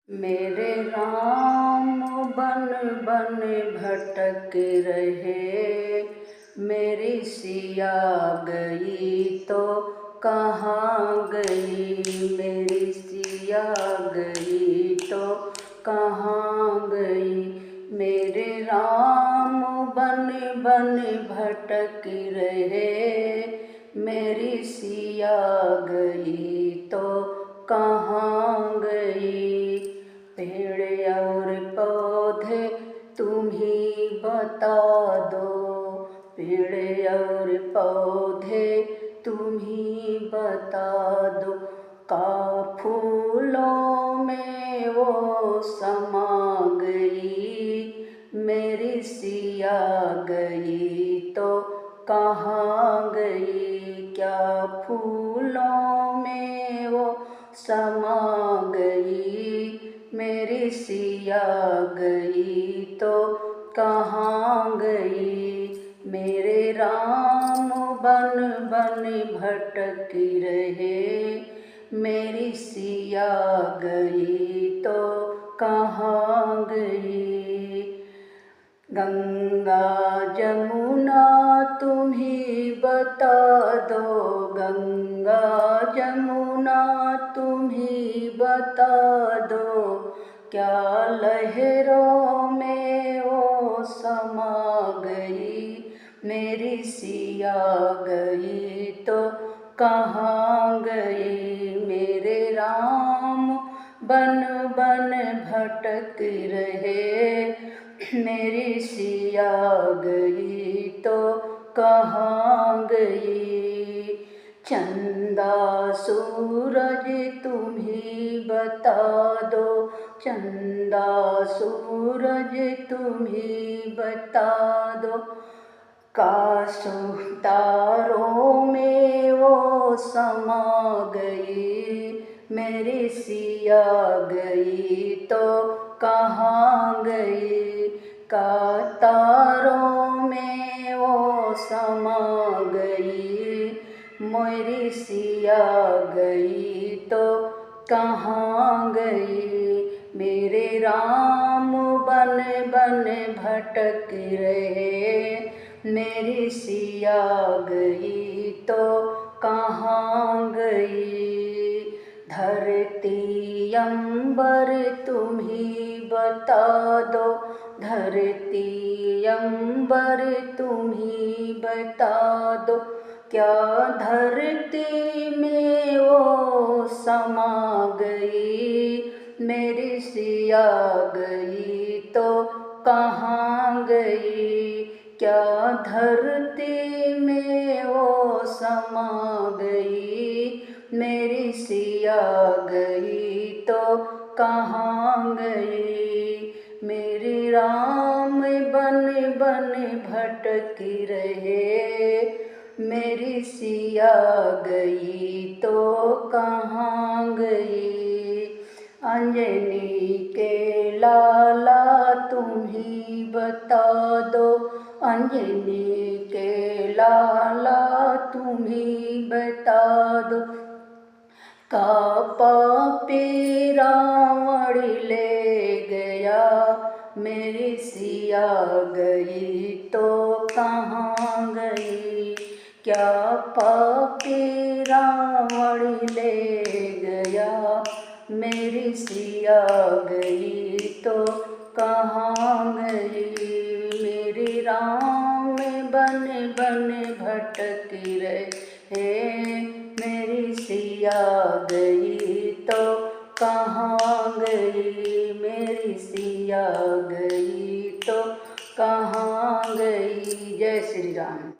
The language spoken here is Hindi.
मेरे राम बन बन भटक रहे, मेरी सिया गई तो कहाँ गई, मेरी सिया गई तो कहाँ गई। मेरे राम बन बन भटक रहे, मेरी सिया गई तो कहाँ गई। पेड़ और पौधे तुम ही बता दो, पेड़ और पौधे तुम ही बता दो। का फूलों में वो समा गई, मेरी सिया गई तो कहाँ गई। क्या फूलों में वो समा गई, मेरी सिया गई तो कहाँ गई। मेरे राम बन बन भटक रहे, मेरी सिया गई तो कहाँ गई। गंगा जमुना तुम ही बता दो, गंगा जमुना तुम ही बता दो। क्या लहरों में वो समा गई, मेरी सिया गई तो कहाँ गई। मेरे राम बन बन भटक रहे, मेरी सिया गई तो कहाँ गई। चंदा सूरज तुम ही बता दो, चंदा सूरज तुम ही बता दो। काशों तारों में वो समा गई, मेरी सिया गई तो कहाँ गई। का तारों में वो समा गई, मेरी सिया गई तो कहाँ गई। मेरे राम बन बन भटक रहे, मेरी सिया गई तो कहाँ गई। धरती अंबर तुम ही बता दो, धरती अंबर तुम ही बता दो। क्या धरती में वो समा गई, मेरी सिया गई तो कहाँ गई। क्या धरती में वो समा गई, मेरी सिया गई तो कहाँ गई। मेरे राम बन बन भटक रहे, मेरी सिया गई तो कहाँ गई। अंजनी के लाला तुम ही बता दो, अंजनी के लाला तुम ही बता दो। का पापी रावण ले गया, मेरी सिया गई तो कहाँ गई। क्या पापी रावण ले गया, मेरी सिया गई तो कहाँ गई। मेरे राम बन बन भटक रहे, मेरी सिया गई तो कहाँ गई। मेरी सिया गई तो कहाँ गई। जय श्री राम।